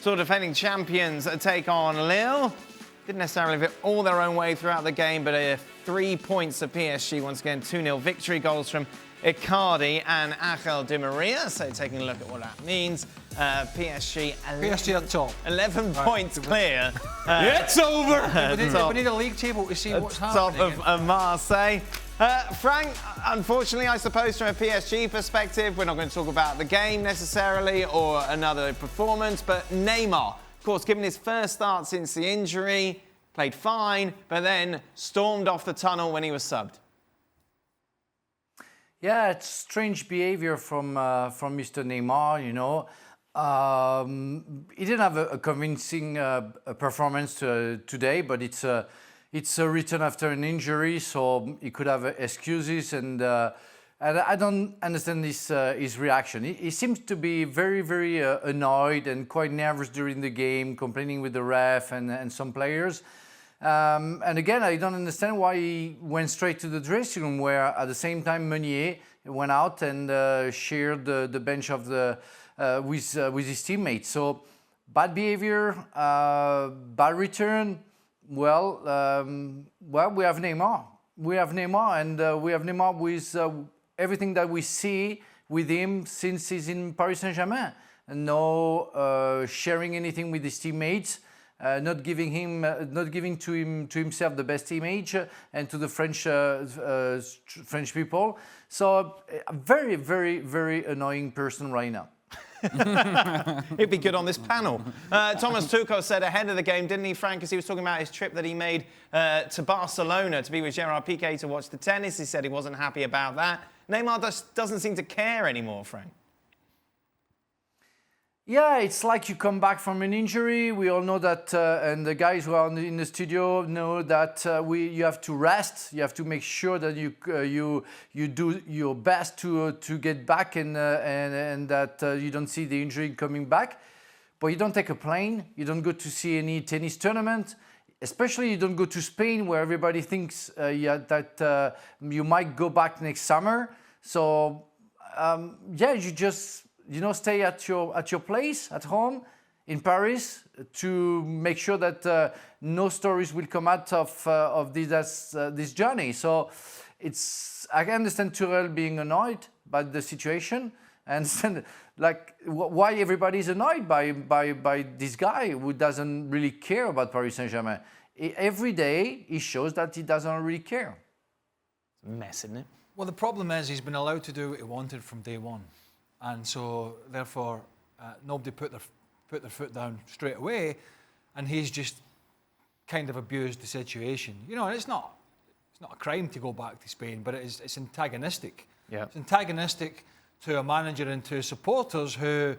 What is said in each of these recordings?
Still defending champions take on Lille. Didn't necessarily have it all their own way throughout the game, but 3 points of PSG. Once again, 2-0 victory. Goals from Icardi and Angel Di Maria. So taking a look at what that means. PSG at top. 11 points clear. It's over. We need a league table to see what's happening. Top of Marseille. Frank, unfortunately, I suppose from a PSG perspective, we're not going to talk about the game necessarily or another performance, but Neymar, of course, given his first start since the injury, played fine, but then stormed off the tunnel when he was subbed. Yeah, it's strange behavior from Mr. Neymar, you know. He didn't have a convincing performance today, but it's a return after an injury, so he could have excuses, and I don't understand his reaction. He seems to be very, very annoyed and quite nervous during the game, complaining with the ref and some players. And again, I don't understand why he went straight to the dressing room, where at the same time Meunier went out and shared the bench of with his teammates. So bad behavior, bad return. Well, we have Neymar. We have Neymar, and we have Neymar with everything that we see with him since he's in Paris Saint-Germain. No sharing anything with his teammates. Not giving to himself the best image and to the French people. So a very, very, very annoying person right now. He'd be good on this panel. Thomas Tuchel said ahead of the game, didn't he, Frank, as he was talking about his trip that he made to Barcelona to be with Gerard Piqué to watch the tennis. He said he wasn't happy about that. Neymar just doesn't seem to care anymore, Frank. Yeah, it's like you come back from an injury. We all know that, and the guys who are in the studio know that you have to rest. You have to make sure that you do your best to get back and that you don't see the injury coming back. But you don't take a plane. You don't go to see any tennis tournament. Especially you don't go to Spain, where everybody thinks that you might go back next summer. So you just stay at your place at home in Paris to make sure that no stories will come out of this journey. So I understand Tuchel being annoyed by the situation. I understand why everybody's annoyed by this guy who doesn't really care about Paris Saint-Germain. Every day he shows that he doesn't really care. It's a mess, isn't it? Well, the problem is he's been allowed to do what he wanted from day one. And so, therefore, nobody put their foot down straight away, and he's just kind of abused the situation. You know, and it's not a crime to go back to Spain, but it's antagonistic. Yeah. It's antagonistic to a manager and to supporters who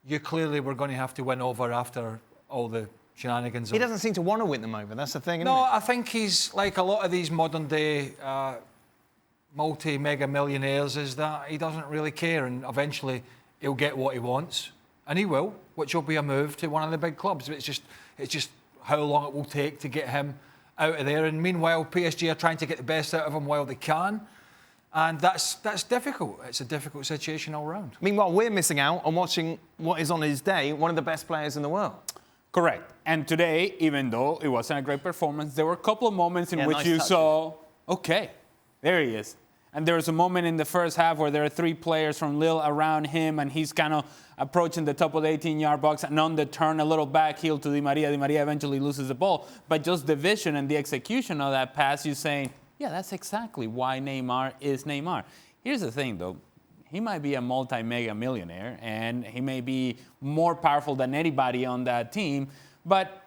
you clearly were going to have to win over after all the shenanigans. He doesn't seem to want to win them over. That's the thing, isn't No, it? I think he's like a lot of these modern-day multi-mega millionaires, is that he doesn't really care, and eventually he'll get what he wants, and he will, which will be a move to one of the big clubs. But it's just how long it will take to get him out of there. And meanwhile, PSG are trying to get the best out of him while they can, and that's difficult. It's a difficult situation all round. Meanwhile, we're missing out on watching what is on his day one of the best players in the world. Correct. And today, even though it wasn't a great performance, there were a couple of moments in which you saw, okay, there he is. And there was a moment in the first half where there are 3 players from Lille around him, and he's kind of approaching the top of the 18-yard box, and on the turn, a little back heel to Di Maria. Di Maria eventually loses the ball. But just the vision and the execution of that pass, you're saying, yeah, that's exactly why Neymar is Neymar. Here's the thing, though. He might be a multi-mega millionaire, and he may be more powerful than anybody on that team, but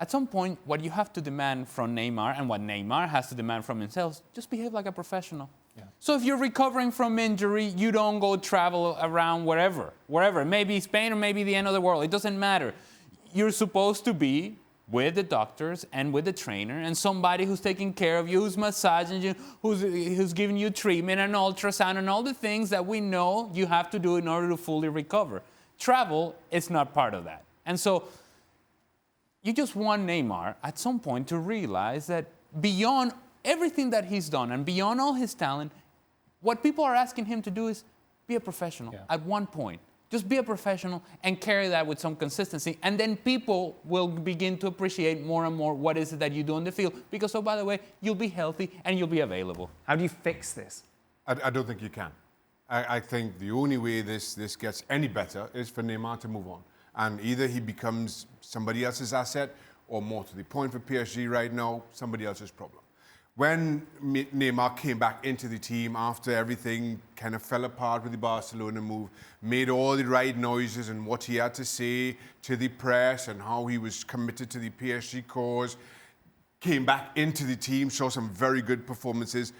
at some point, what you have to demand from Neymar, and what Neymar has to demand from himself, just behave like a professional. Yeah. So if you're recovering from injury, you don't go travel around wherever. Maybe Spain or maybe the end of the world. It doesn't matter. You're supposed to be with the doctors and with the trainer and somebody who's taking care of you, who's massaging you, who's giving you treatment and ultrasound and all the things that we know you have to do in order to fully recover. Travel is not part of that. And so you just want Neymar at some point to realize that beyond everything that he's done and beyond all his talent, what people are asking him to do is be a professional at one point. Just be a professional and carry that with some consistency. And then people will begin to appreciate more and more what is it that you do on the field. Because, oh, by the way, you'll be healthy and you'll be available. How do you fix this? I don't think you can. I think the only way this gets any better is for Neymar to move on. And either he becomes somebody else's asset, or more to the point for PSG right now, somebody else's problem. When Neymar came back into the team after everything kind of fell apart with the Barcelona move, made all the right noises and what he had to say to the press and how he was committed to the PSG cause, came back into the team, showed some very good performances,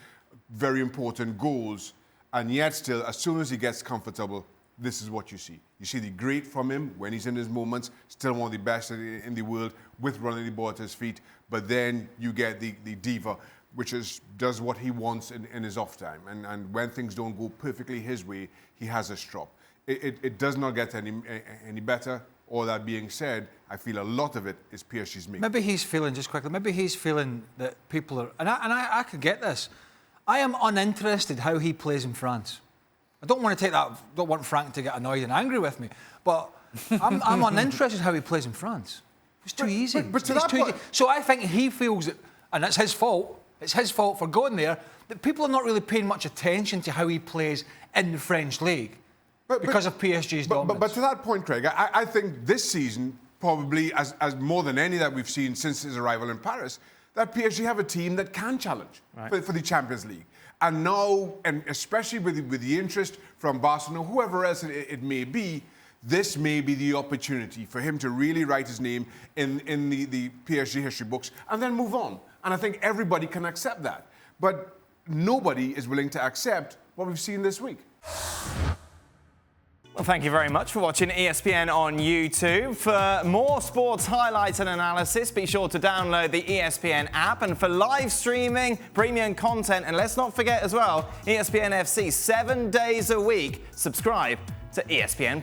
very important goals, and yet still, as soon as he gets comfortable, this is what you see. You see the great from him when he's in his moments, still one of the best in the world with running the ball at his feet, but then you get the diva, which does what he wants in his off time. And when things don't go perfectly his way, he has a strop. It does not get any better. All that being said, I feel a lot of it is PSG's making. Maybe he's feeling, just quickly, maybe he's feeling that people are, and I could get this. I am uninterested how he plays in France. I don't want to take that, don't want Frank to get annoyed and angry with me, but I'm uninterested how he plays in France. It's too easy. But to that point, so I think he feels that, and it's his fault. It's his fault for going there, that people are not really paying much attention to how he plays in the French league because of PSG's dominance. But to that point, Craig, I think this season, probably as more than any that we've seen since his arrival in Paris, that PSG have a team that can challenge for the Champions League. And now, and especially with the interest from Barcelona, whoever else it may be, this may be the opportunity for him to really write his name in the PSG history books and then move on. And I think everybody can accept that. But nobody is willing to accept what we've seen this week. Well, thank you very much for watching ESPN on YouTube. For more sports highlights and analysis, be sure to download the ESPN app. And for live streaming, premium content, and let's not forget as well, ESPN FC 7 days a week. Subscribe to ESPN+.